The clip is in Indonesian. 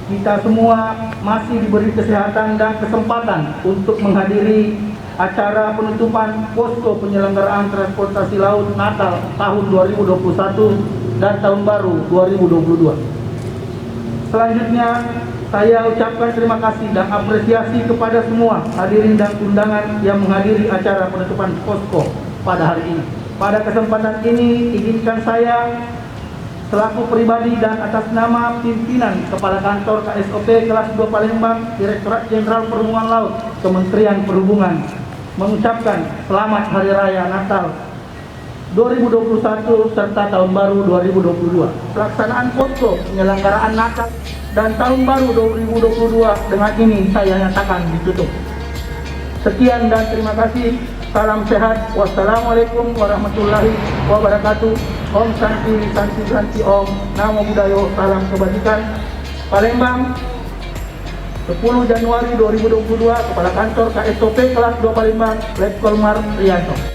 kita semua masih diberi kesehatan dan kesempatan untuk menghadiri acara penutupan posko penyelenggaraan transportasi laut Natal tahun 2021 dan tahun baru 2022. Selanjutnya, saya ucapkan terima kasih dan apresiasi kepada semua hadirin dan undangan yang menghadiri acara penutupan posko pada hari ini. Pada kesempatan ini, izinkan saya selaku pribadi dan atas nama pimpinan Kepala Kantor KSOP Kelas 2 Palembang, Direktorat Jenderal Perhubungan Laut, Kementerian Perhubungan, mengucapkan selamat Hari Raya Natal 2021 serta Tahun Baru 2022. Pelaksanaan posko penyelenggaraan Natal dan Tahun Baru 2022 dengan ini saya nyatakan ditutup. Sekian dan terima kasih. Salam sehat. Wassalamualaikum warahmatullahi wabarakatuh. Om Santi, Santi, Santi Om. Namo Buddhaya. Salam kebajikan. Palembang, 10 Januari 2022, Kepala Kantor KSOP Kelas 2 Palembang, Letkol Mar Rianto.